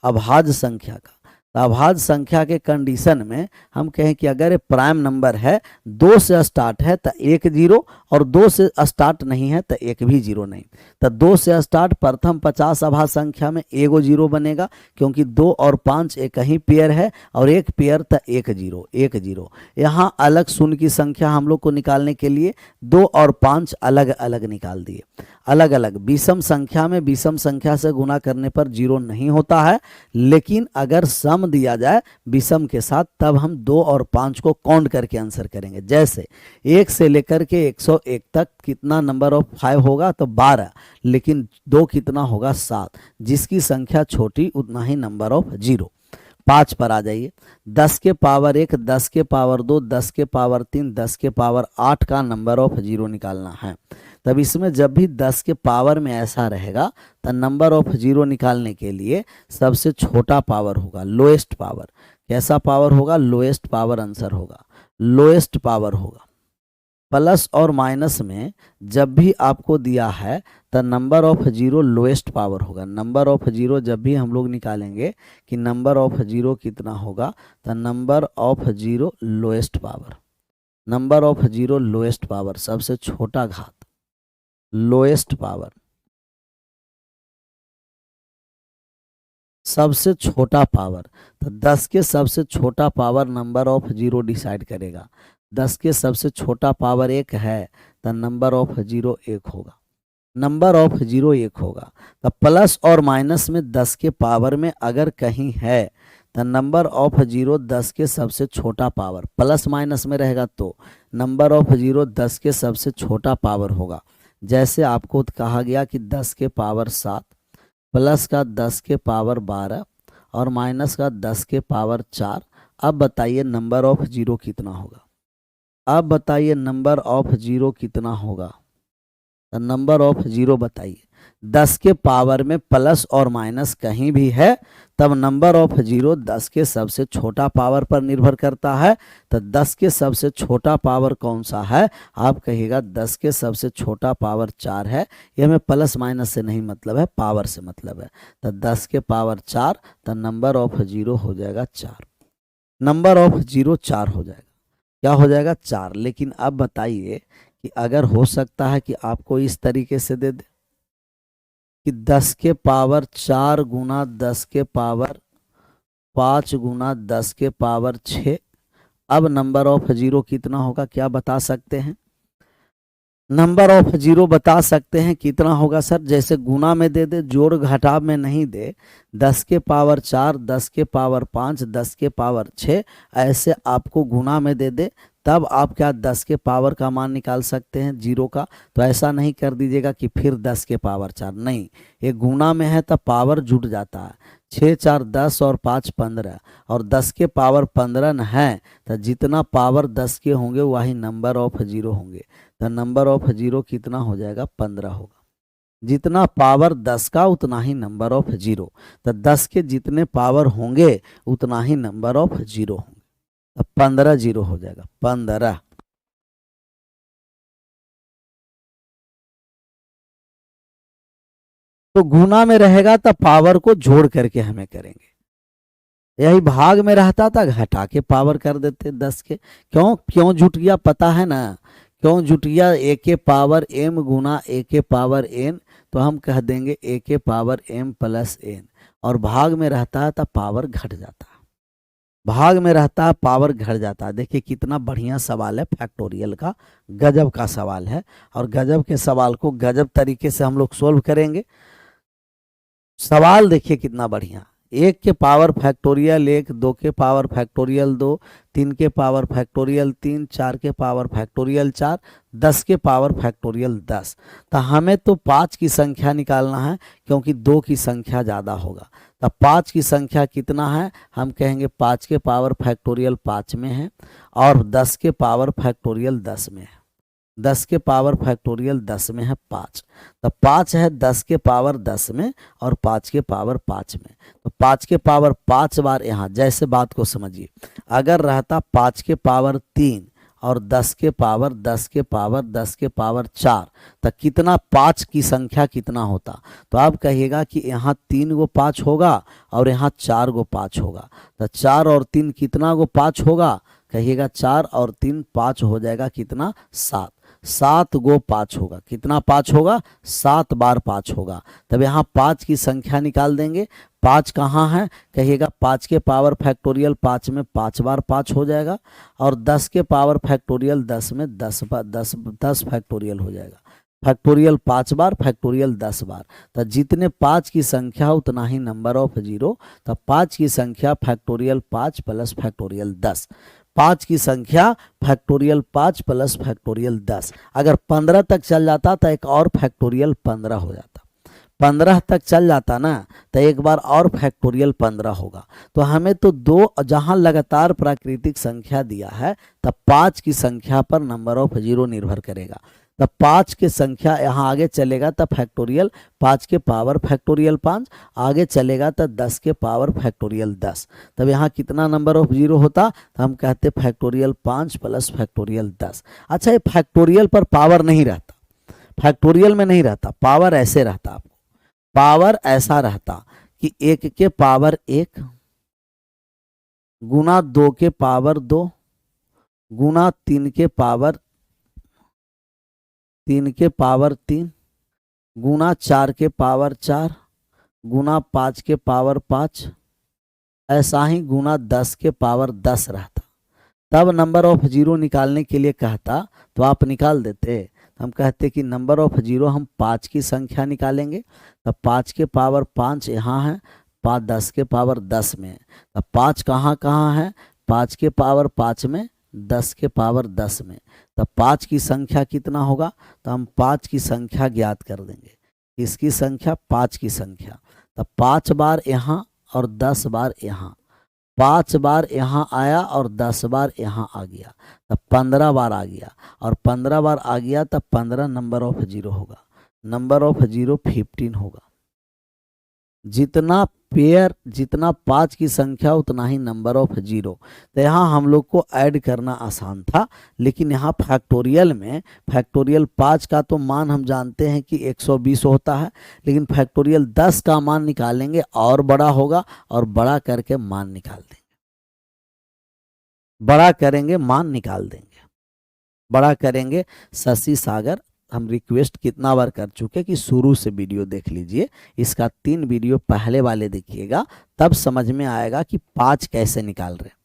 अभाज्य संख्या का। तो अभाज्य संख्या के कंडीशन में हम कहें कि अगर ये प्राइम नंबर है, 2 से स्टार्ट है तो 1 0, और 2 से स्टार्ट नहीं है तो एक भी 0 नहीं। तो 2 से स्टार्ट प्रथम 50 अभाज्य संख्या में एगो 0 बनेगा, क्योंकि 2 और 5 एक ही पेयर है, और एक पेयर तो 1 0 1 0। यहाँ अलग शून्य की संख्या हम लोग को निकालने के लिए 2 और 5 अलग अलग निकाल दिए, अलग अलग। विषम संख्या में विषम संख्या से गुना करने पर 0 नहीं होता है, लेकिन अगर सम दिया जाए विषम के साथ तब हम 2 और 5 को काउंट करके आंसर करेंगे। जैसे 1 से लेकर के 101 तक कितना नंबर ऑफ 5 होगा तो 12, लेकिन 2 कितना होगा 7। जिसकी संख्या छोटी उतना ही नंबर ऑफ 0। 5 पर आ जाइए। 10 के पावर 1, 10 के पावर 2, 10 के पावर 3, 10 के पावर 8 का नंबर ऑफ 0 निकालना है। तब इसमें जब भी 10 के पावर में ऐसा रहेगा तो नंबर ऑफ 0 निकालने के लिए सबसे छोटा पावर होगा, लोएस्ट पावर। कैसा पावर होगा? लोएस्ट पावर आंसर होगा, लोएस्ट पावर होगा। प्लस और माइनस में जब भी आपको दिया है तो नंबर ऑफ 0 लोएस्ट पावर होगा। नंबर ऑफ 0 जब भी हम लोग निकालेंगे कि नंबर ऑफ 0 कितना होगा, तो number of 0 lowest power, number of 0 lowest power, सबसे छोटा घात, लोएस्ट पावर, सबसे छोटा पावर। तो 10 के सबसे छोटा पावर नंबर ऑफ 0 डिसाइड करेगा। 10 के सबसे छोटा पावर 1 है तो नंबर ऑफ 0 1 होगा, नंबर ऑफ 0 1 होगा। तो प्लस और माइनस में 10 के पावर में अगर कहीं है तो नंबर ऑफ 0 10 के सबसे छोटा पावर, प्लस माइनस में रहेगा तो नंबर ऑफ 0 10 के सबसे छोटा पावर होगा। जैसे आपको कहा गया कि 10 के पावर 7 प्लस का 10 के पावर 12 और माइनस का 10 के पावर 4। अब बताइए नंबर ऑफ 0 कितना होगा? अब बताइए नंबर ऑफ 0 कितना होगा? तो नंबर ऑफ 0 बताइए। 10 के पावर में प्लस और माइनस कहीं भी है तब नंबर ऑफ 0 10 के सबसे छोटा पावर पर निर्भर करता है। तो 10 के सबसे छोटा पावर कौन सा है? आप कहिएगा 10 के सबसे छोटा पावर 4 है। ये हमें प्लस माइनस से नहीं मतलब है, पावर से मतलब है। तो 10 के पावर 4, तो नंबर ऑफ 0 हो जाएगा 4। नंबर ऑफ 0 4 हो जाएगा। क्या हो जाएगा? 4। लेकिन अब बताइए कि अगर हो सकता है कि आपको इस तरीके से दे दे कि 10 के पावर 4 गुना 10 के पावर 5 गुना 10 के पावर 6। अब नंबर ऑफ 0 कितना होगा? क्या बता सकते हैं? नंबर ऑफ 0 बता सकते हैं कितना होगा सर? जैसे गुना में दे दे, जोड़ घटाव में नहीं दे। 10 के पावर 4, 10 के पावर 5, 10 के पावर 6, ऐसे आपको गुना में दे दे, तब आप क्या 10 के पावर का मान निकाल सकते हैं 0 का। तो ऐसा नहीं कर दीजिएगा कि फिर 10 के पावर 4, नहीं, ये गुना में है तो पावर जुट जाता है। 6 4 10 और 5 15, और 10 के पावर 15 न है तो जितना पावर 10 के होंगे वही नंबर ऑफ 0 होंगे। तो नंबर ऑफ 0 कितना हो जाएगा? 15 होगा। जितना पावर 10 का उतना ही नंबर ऑफ 0। तो 10 के जितने पावर होंगे उतना ही नंबर ऑफ 0 होंगे। तो 15 0 हो जाएगा, 15। तो गुना में रहेगा तो पावर को जोड़ करके हमें करेंगे। यही भाग में रहता था घटा के पावर कर देते 10 के। क्यों जुट गया पता है ना? क्यों जुट गया? ए के पावर m गुना ए के पावर n, तो हम कह देंगे ए के पावर m प्लस n। और भाग में रहता है तो पावर घट जाता है, भाग में रहता है पावर घट जाता है। देखिए कितना बढ़िया सवाल है, फैक्टोरियल का गजब का सवाल है। और गजब के सवाल को गजब तरीके से हम लोग सोल्व करेंगे। सवाल देखिए कितना बढ़िया। 1 के पावर फैक्टोरियल 1, 2 के पावर फैक्टोरियल 2, 3 के पावर फैक्टोरियल 3, 4 के पावर फैक्टोरियल 4, 10 के पावर फैक्टोरियल 10। तो हमें तो 5 की संख्या निकालना है क्योंकि 2 की संख्या ज़्यादा होगा। तो 5 की संख्या कितना है? हम कहेंगे 5 के पावर फैक्टोरियल 5 में है और 10 के पावर फैक्टोरियल 10 में है। 10 के पावर फैक्टोरियल 10 में है 5, तो 5 है 10 के पावर 10 में और 5 के पावर 5 में, तो 5 के पावर 5 बार यहाँ, जैसे बात को समझिए, अगर रहता 5 के पावर 3 और 10 के पावर 10 के पावर 10 के पावर 4, तो कितना 5 की संख्या कितना होता, तो आप कहिएगा कि यहाँ 3 गो 5 होगा और यहाँ 4 गो 5 होगा, तो 4 और 3 कितना गो 5 होगा, कहिएगा 4 और 3 5 हो जाएगा कितना 7, 7 गो 5 होगा, कितना 5 होगा 7 बार 5 होगा। तब यहाँ 5 की संख्या निकाल देंगे, 5 कहाँ है, कहिएगा 5 के पावर फैक्टोरियल 5 में 5 बार 5 हो जाएगा और 10 के पावर फैक्टोरियल 10 में 10 फैक्टोरियल हो जाएगा, फैक्टोरियल 5 बार फैक्टोरियल 10 बार, तो जितने 5 की संख्या उतना ही नंबर ऑफ जीरो, तो 5 की संख्या फैक्टोरियल 5 प्लस फैक्टोरियल 10, 5 की संख्या फैक्टोरियल 5 प्लस फैक्टोरियल 10, अगर 15 तक चल जाता तो एक और फैक्टोरियल 15 हो जाता, 15 तक चल जाता ना तो एक बार और फैक्टोरियल 15 होगा। तो हमें तो दो, जहां लगातार प्राकृतिक संख्या दिया है तब 5 की संख्या पर नंबर ऑफ जीरो निर्भर करेगा, तब 5 की संख्या यहाँ आगे चलेगा तब फैक्टोरियल 5 के पावर फैक्टोरियल 5, आगे चलेगा तब 10 के पावर फैक्टोरियल 10, तब यहाँ कितना नंबर ऑफ जीरो होता, तो हम कहते फैक्टोरियल 5 प्लस फैक्टोरियल 10। अच्छा, ये फैक्टोरियल पर पावर नहीं रहता, फैक्टोरियल में नहीं रहता, पावर ऐसे रहता, आपको पावर ऐसा रहता कि 1 के पावर 1 गुना 2 के पावर 2 गुना 3 के पावर 3 गुना 4 के पावर 4 गुना 5 के पावर 5, ऐसा ही गुना 10 के पावर 10 रहता। तब नंबर ऑफ जीरो निकालने के लिए कहता तो आप निकाल देते, हम कहते कि नंबर ऑफ जीरो हम 5 की संख्या निकालेंगे, तब 5 के पावर 5 यहाँ है, 5 10 के पावर 10 में, तब 5 कहाँ कहाँ है, 5 के पावर 5 में 10 के पावर 10 में, तब 5 की संख्या कितना होगा, तो हम 5 की संख्या ज्ञात कर देंगे, इसकी संख्या 5 की संख्या, तब 5 बार यहाँ और 10 बार यहाँ, 5 बार यहाँ आया और 10 बार यहाँ आ गया, तब 15 बार आ गया और 15 बार आ गया तब 15 नंबर ऑफ जीरो होगा, नंबर ऑफ जीरो 15 होगा। जितना पेयर, जितना 5 की संख्या उतना ही नंबर ऑफ जीरो। तो यहाँ हम लोग को ऐड करना आसान था, लेकिन यहाँ फैक्टोरियल में फैक्टोरियल 5 का तो मान हम जानते हैं कि 120 होता है, लेकिन फैक्टोरियल 10 का मान निकालेंगे और बड़ा होगा और बड़ा करके मान निकाल देंगे, बड़ा करेंगे मान निकाल देंगे, बड़ा करेंगे। शशि सागर, हम रिक्वेस्ट कितना बार कर चुके कि शुरू से वीडियो देख लीजिए, इसका 3 वीडियो पहले वाले देखिएगा, तब समझ में आएगा कि 5 कैसे निकाल रहे हैं,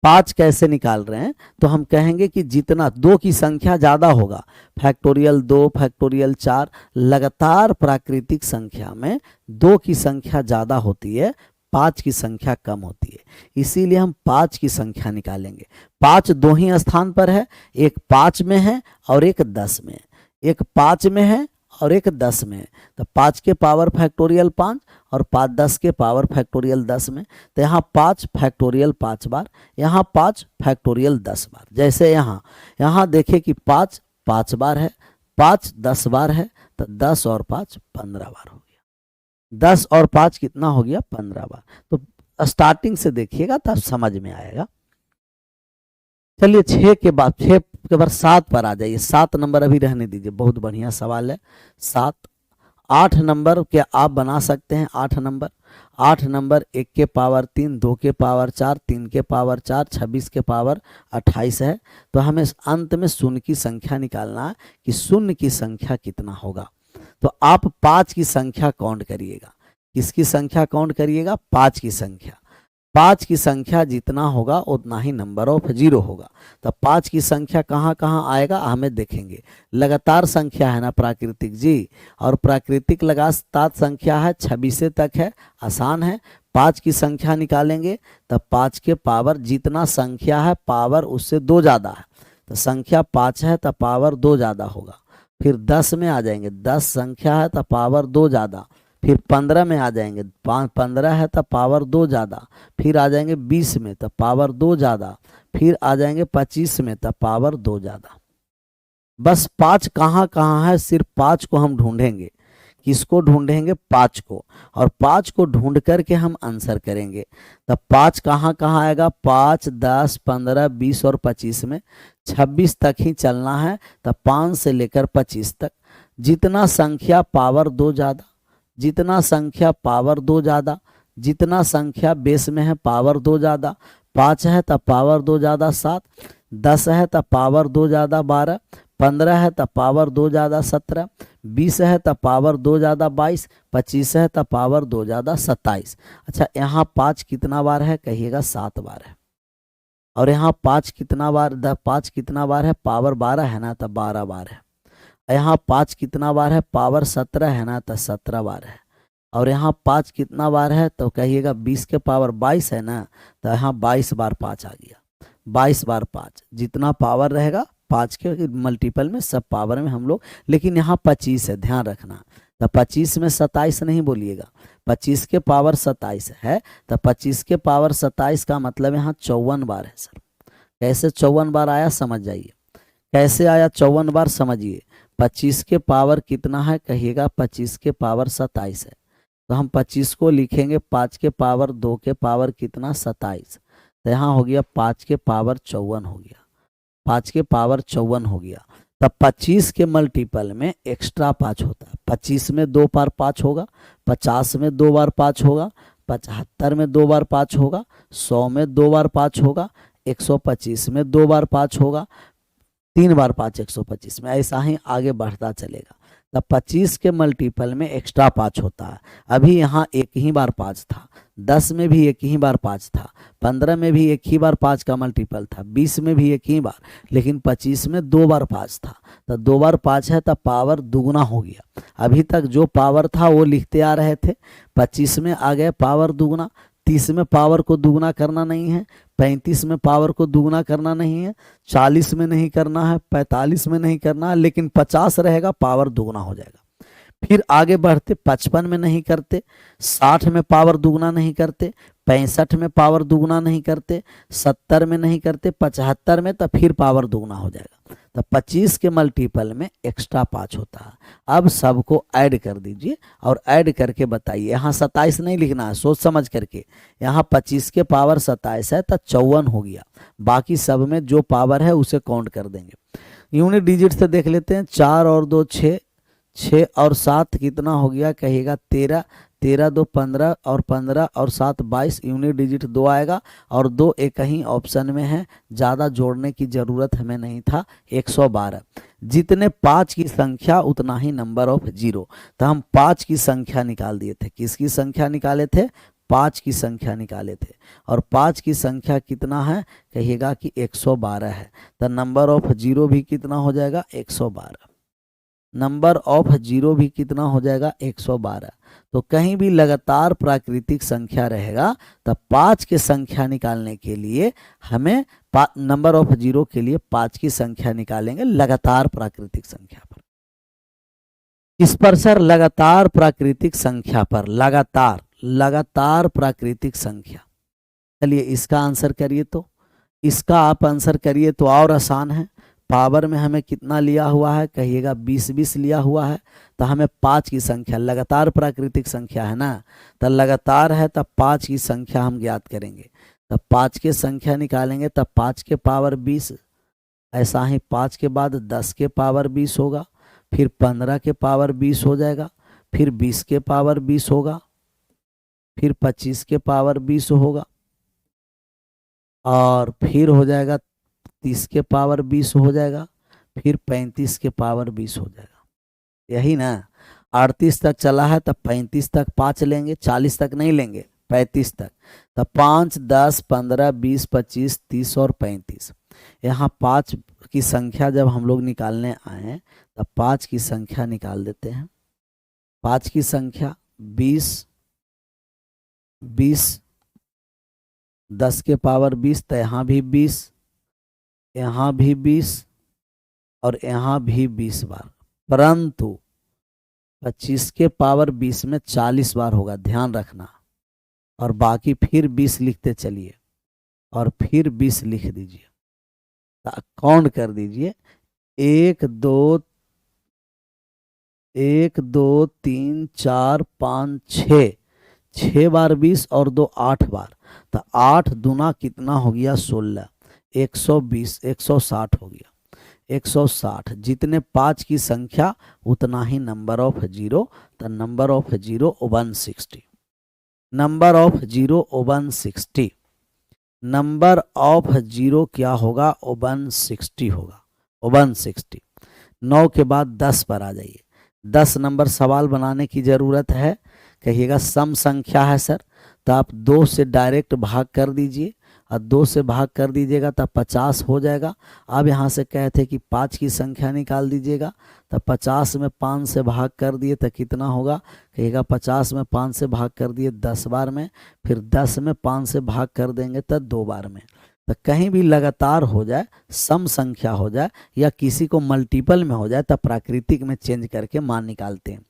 5 कैसे निकाल रहे हैं। तो हम कहेंगे कि जितना 2 की संख्या ज़्यादा होगा, फैक्टोरियल 2 फैक्टोरियल 4, लगातार प्राकृतिक संख्या में 2 की संख्या ज़्यादा होती है, 5 की संख्या कम होती है, इसीलिए हम 5 की संख्या निकालेंगे। 5 दो ही स्थान पर है, एक 5 में है और एक 10 में, एक 5 में है और एक 10 में है, तो 5 के पावर फैक्टोरियल 5 और 5 10 के पावर फैक्टोरियल 10 में, तो यहाँ 5 फैक्टोरियल 5 बार, यहाँ 5 फैक्टोरियल 10 बार। जैसे यहाँ देखिए कि 5 5 बार है, 5 10 बार है, तो 10 और 5 15 बार हो गया, 10 और 5 कितना हो गया 15 बार। तो स्टार्टिंग से देखिएगा तब समझ में आएगा। चलिए 6 के बाद 7 पर आ जाइए, 7 नंबर अभी रहने दीजिए, बहुत बढ़िया सवाल है। 7 8 नंबर के आप बना सकते हैं, 8 नंबर 1 के पावर 3 2 के पावर 4 3 के पावर 4 26 के पावर 28 है। तो हमें अंत में शून्य की संख्या निकालना है कि शून्य की संख्या कितना होगा। तो आप 5 की संख्या काउंट करिएगा, किसकी संख्या काउंट करिएगा, 5 की संख्या, 5 की संख्या जितना होगा उतना ही नंबर ऑफ जीरो होगा। तो 5 की संख्या कहाँ कहाँ आएगा हमें देखेंगे, लगातार संख्या है ना प्राकृतिक जी, और प्राकृतिक लगातार संख्या है 26 तक है, आसान है। 5 की संख्या निकालेंगे तब 5 के पावर जितना संख्या है पावर उससे 2 ज़्यादा है, तो संख्या 5 है तो पावर 2 ज़्यादा होगा। फिर 10 में आ जाएंगे, 10 संख्या है तो पावर 2 ज़्यादा, फिर 15 में आ जाएंगे, 15 है तो पावर 2 ज़्यादा, फिर आ जाएंगे 20 में तो पावर 2 ज़्यादा, फिर आ जाएंगे 25 में तो पावर 2 ज़्यादा। बस 5 कहाँ कहाँ है, सिर्फ 5 को हम ढूंढेंगे। किसको ढूंढेंगे? 5 को। और 5 को ढूंढ करके हम आंसर करेंगे। तब 5 कहाँ कहाँ आएगा? 5, 10, 15, 20 और 25 में 26 तक ही चलना है। तब 5 से लेकर 25 तक जितना संख्या पावर 2 ज़्यादा, जितना संख्या पावर 2 ज़्यादा, जितना संख्या बेस में है पावर 2 ज़्यादा, 5 है तब पावर 2 ज़्यादा 7, 10 है तब पावर 2 ज़्यादा 12, 15 है तब पावर 2 ज़्यादा 17, 20 है तब पावर 2 ज़्यादा 22, 25 है तब पावर 2 ज़्यादा 27। अच्छा, यहाँ 5 कितना बार है? कहिएगा 7 बार है। और यहाँ 5 कितना बार? 5 कितना बार है? पावर 12 है ना, तब 12 बार है। यहाँ 5 कितना बार है? पावर 17 है ना, तो 17 बार है। और यहाँ 5 कितना बार है? तो कहिएगा 20 के पावर 22 है ना, तो यहाँ 22 बार 5 आ गया। 22 बार 5, जितना पावर रहेगा 5 के मल्टीपल में, सब पावर में हम लोग। लेकिन यहाँ 25 है, ध्यान रखना। तो 25 में 27 नहीं बोलिएगा, 25 के पावर 27 है। तो 25 के पावर 27 का मतलब यहाँ 54 बार है सर। कैसे 54 बार आया समझ जाइए। कैसे आया 54 बार समझिए। 25 के पावर कितना है? कहिएगा 25 के पावर 27 है। तो हम 25 को लिखेंगे 5 के पावर 2 के पावर कितना? 27। तो यहाँ हो गया 5 के पावर 54 हो गया, 5 के पावर 54 हो गया। तब 25 के मल्टीपल में एक्स्ट्रा 5 होता है। 25 में 2 बार 5 होगा, 50 में 2 बार 5 होगा, 75 में 2 बार 5 होगा, 100 में 2 बार 5 होगा, 125 में 2 बार 5 होगा, 3 बार 5 125 में, ऐसा ही आगे बढ़ता चलेगा। तब 25 के मल्टीपल में एक्स्ट्रा 5 होता है। अभी यहाँ एक ही बार 5 था, 10 में भी एक ही बार 5 था, 15 में भी एक ही बार 5 का मल्टीपल था, 20 में भी एक ही बार, लेकिन 25 में 2 बार 5 था। तो 2 बार 5 है, तब पावर दुगना हो गया। अभी तक जो पावर था वो लिखते आ रहे थे, 25 में आ गए पावर दुगना, 30 में पावर को दुगना करना नहीं है, 35 में पावर को दुगना करना नहीं है, 40 में नहीं करना है, 45 में नहीं करना है, लेकिन 50 रहेगा पावर दुगना हो जाएगा। फिर आगे बढ़ते 55 में नहीं करते, 60 में पावर दुगना नहीं करते, 65 में पावर दुगना नहीं करते, 70 में नहीं करते, 75 में, तो फिर पावर दुगना हो जाएगा। तो 25 के मल्टीपल में एक्स्ट्रा 5 होता है। अब सबको ऐड कर दीजिए और ऐड करके बताइए। यहाँ 27 नहीं लिखना है, सोच समझ करके। यहाँ 25 के पावर 27 है तो 54 हो गया। बाकी सब में जो पावर है उसे काउंट कर देंगे। यूनिट डिजिट से देख लेते हैं। 4 और 2 6, 6 और 7 कितना हो गया? कहिएगा 13, 13 2 15 और 15 और 7 22। यूनिट डिजिट 2 आएगा और 2 एक ही ऑप्शन में है, ज़्यादा जोड़ने की ज़रूरत हमें नहीं था। 112। जितने 5 की संख्या उतना ही नंबर ऑफ जीरो। तो हम 5 की संख्या निकाल दिए थे। किसकी संख्या निकाले थे? 5 की संख्या निकाले थे। और 5 की संख्या कितना है? कहिएगा कि 112 है। तो नंबर ऑफ जीरो भी कितना हो जाएगा? 112। नंबर ऑफ जीरो भी कितना हो जाएगा? 112। तो कहीं भी लगातार प्राकृतिक संख्या रहेगा तब 5 की संख्या निकालने के लिए हमें नंबर ऑफ जीरो के लिए 5 की संख्या निकालेंगे लगातार प्राकृतिक संख्या पर। किस पर सर? लगातार प्राकृतिक संख्या पर। लगातार प्राकृतिक संख्या। चलिए इसका आंसर करिए। तो इसका आप आंसर करिए तो और आसान है। पावर में हमें कितना लिया हुआ है? कहिएगा 20 लिया हुआ है। तो हमें 5 की संख्या, लगातार प्राकृतिक संख्या है ना, तो लगातार है तब 5 की संख्या हम ज्ञात करेंगे। तब 5 की संख्या निकालेंगे तब 5 के पावर 20। ऐसा ही 5 के बाद 10 के पावर 20 होगा, फिर 15 के पावर 20 हो जाएगा, फिर 20 के पावर 20 होगा, फिर 25 के पावर 20 होगा, और फिर हो जाएगा 30 के पावर 20 हो जाएगा, फिर 35 के पावर 20 हो जाएगा। यही ना। 38 तक चला है तब 35 तक 5 लेंगे, 40 तक नहीं लेंगे, 35 तक। तब 5 10 15 20 25 30 और 35। यहाँ 5 की संख्या जब हम लोग निकालने आए तब 5 की संख्या निकाल देते हैं। 5 की संख्या 20 20, 10 के पावर 20, तो यहाँ भी 20, यहाँ भी 20 और यहाँ भी 20 बार। परंतु 25 के पावर 20 में 40 बार होगा, ध्यान रखना। और बाकी फिर 20 लिखते चलिए और फिर 20 लिख दीजिए, काउंट कर दीजिए। 1 2 1 2 3 4 5 6, 6 बार 20 और 2 8 बार, तो 8 दूना कितना हो गया 16, 120, 160 हो गया 160। जितने 5 की संख्या उतना ही नंबर ऑफ जीरो, तो number of zero 160, number of zero 160, number of zero क्या होगा 160 होगा 160। 9 के बाद 10 पर आ जाइए। 10 नंबर सवाल बनाने की ज़रूरत है। कहिएगा सम संख्या है सर, तो आप 2 से डायरेक्ट भाग कर दीजिए और 2 से भाग कर दीजिएगा तब 50 हो जाएगा। अब यहाँ से कहे थे कि 5 की संख्या निकाल दीजिएगा, तब 50 में 5 से भाग कर दिए तो कितना होगा, कहिएगा 50 में 5 से भाग कर दिए 10 बार में, फिर 10 में 5 से भाग कर देंगे तो 2 बार में। तो कहीं भी लगातार हो जाए, सम संख्या हो जाए या किसी को मल्टीपल में हो जाए तब प्राकृतिक में चेंज करके मान निकालते हैं।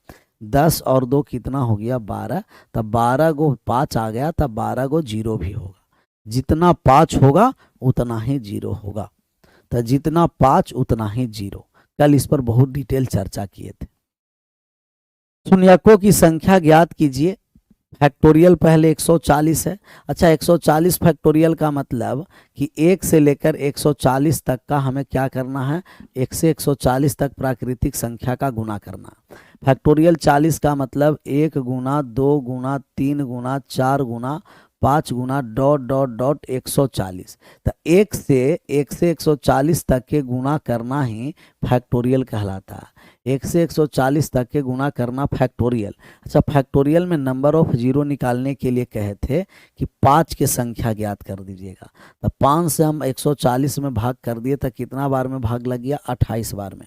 10 और 2 कितना हो गया 12, तब 12 को 5 आ गया तब 12 को 0 भी होगा। जितना 5 होगा उतना ही 0 होगा, तो जितना 5 उतना ही 0। कल इस पर बहुत डिटेल चर्चा किए थे। शून्यकों की संख्या ज्ञात कीजिए। फैक्टोरियल पहले 140 है। अच्छा 140 फैक्टोरियल का मतलब कि 1 से लेकर 140 तक का हमें क्या करना है, 1 से 140 तक प्राकृतिक संख्या का गुना करना। फैक्टोरियल 40 का मतलब 1 गुना 2 गुना 3 गुना 4 गुना 5 गुना डॉट डॉट डॉट 140। तो 1 से 140 तक के गुना करना ही फैक्टोरियल कहलाता है। 1 से 140 तक के गुना करना फैक्टोरियल। अच्छा फैक्टोरियल में नंबर ऑफ जीरो निकालने के लिए कहे थे कि 5 के संख्या ज्ञात कर दीजिएगा। तो 5 से हम 140 में भाग कर दिए तो कितना बार में भाग लग गया 28 बार में।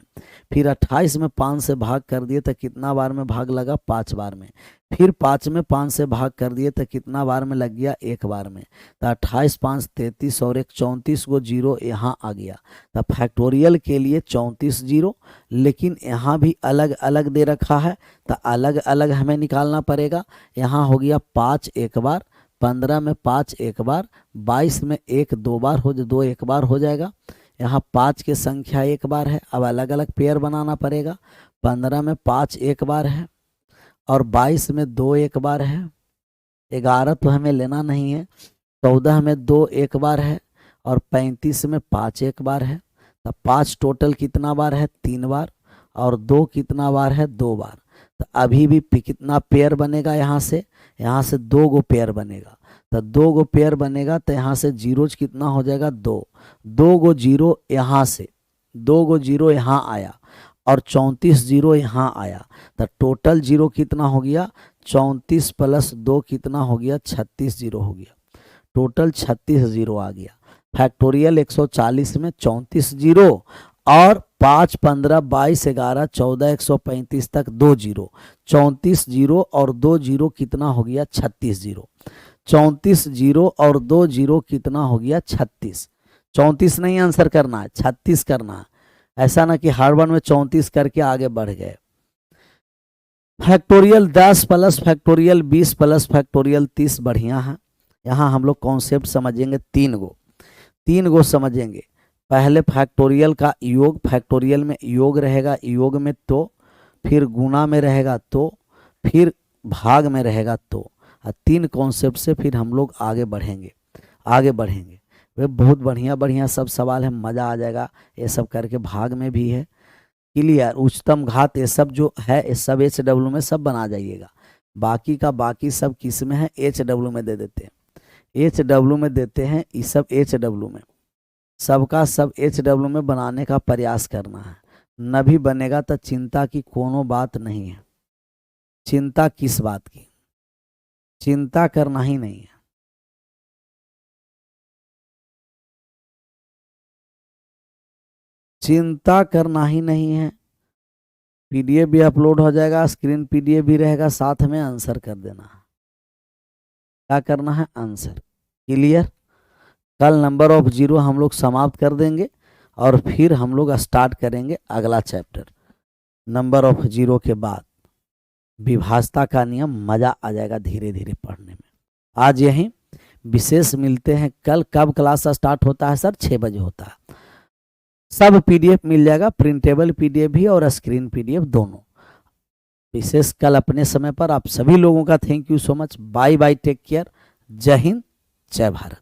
फिर 28 में 5 से भाग कर दिए तो कितना बार में भाग लगा 5 बार में। फिर 5 में 5 से भाग कर दिए तो कितना बार में लग गया 1 बार में। तो 28 5 33 और 1 34 को जीरो यहाँ आ गया। तो फैक्टोरियल के लिए 34 जीरो, लेकिन यहाँ भी अलग अलग दे रखा है तो अलग अलग हमें निकालना पड़ेगा। यहाँ हो गया 5 एक बार, 15 में 5 एक बार, 22 में 1 2 बार हो, 2 एक बार हो जाएगा। यहाँ 5 की संख्या एक बार है, अब अलग अलग पेयर बनाना पड़ेगा। 15 में 5 एक बार है और 22 में 2 एक बार है। 11 तो हमें लेना नहीं है। 14 में 2 एक बार है और 35 में 5 एक बार है। तो 5 टोटल कितना बार है 3 बार और 2 कितना बार है 2 बार। तो अभी भी कितना पेयर बनेगा, यहाँ से 2 गो पेयर बनेगा। तो 2 गो पेयर बनेगा तो यहाँ से जीरोज कितना हो जाएगा 2, 2 गो जीरो यहाँ से, 2 गो जीरो यहाँ आया और 34 जीरो यहाँ आया। तो टोटल जीरो कितना हो गया 34 प्लस 2 कितना हो गया 36 जीरो हो गया। टोटल 36 जीरो आ गया। फैक्टोरियल 140 में 34 जीरो और 5 15 22 11 14 135 तक 2 जीरो, 34 जीरो और 2 जीरो कितना हो गया 36 जीरो। 34 जीरो और 2 जीरो कितना हो गया 36। 34 नहीं आंसर करना है, 36 करना है। ऐसा ना कि हर वन में 34 करके आगे बढ़ गए। Factorial 10 plus factorial 20 plus factorial 30 बढ़िया है। यहाँ हम लोग कॉन्सेप्ट समझेंगे 3 गो समझेंगे। पहले फैक्टोरियल का योग, फैक्टोरियल में योग रहेगा, योग में तो, फिर गुना में रहेगा तो, फिर भाग में रहेगा तो। 3 कॉन्सेप्ट से फिर हम लोग आगे बढ़ेंगे। वे बहुत बढ़िया बढ़िया सब सवाल है, मज़ा आ जाएगा ये सब करके। भाग में भी है क्लियर, उच्चतम घात ये सब जो है ये सब HW में सब बना जाइएगा। बाकी का बाकी सब किस में है HW में दे देते हैं, HW में देते हैं। ये सब HW में, सबका सब HW में बनाने का प्रयास करना है। न भी बनेगा तो चिंता की कोनो बात नहीं है। चिंता किस बात की, चिंता करना ही नहीं है। चिंता करना ही नहीं है। PDF भी अपलोड हो जाएगा, स्क्रीन PDF भी रहेगा, साथ में आंसर कर देना है। क्या करना है आंसर, क्लियर। कल नंबर ऑफ जीरो हम लोग समाप्त कर देंगे और फिर हम लोग स्टार्ट करेंगे अगला चैप्टर। नंबर ऑफ जीरो के बाद विभाज्यता का नियम, मज़ा आ जाएगा धीरे धीरे पढ़ने में। आज यहीं विशेष मिलते हैं कल। कब क्लास स्टार्ट होता है सर 6 बजे होता है। सब पीडीएफ मिल जाएगा, प्रिंटेबल पीडीएफ भी और स्क्रीन पीडीएफ दोनों। विशेष कल अपने समय पर आप सभी लोगों का thank you so much. Bye bye, take care, जय हिंद, जय भारत।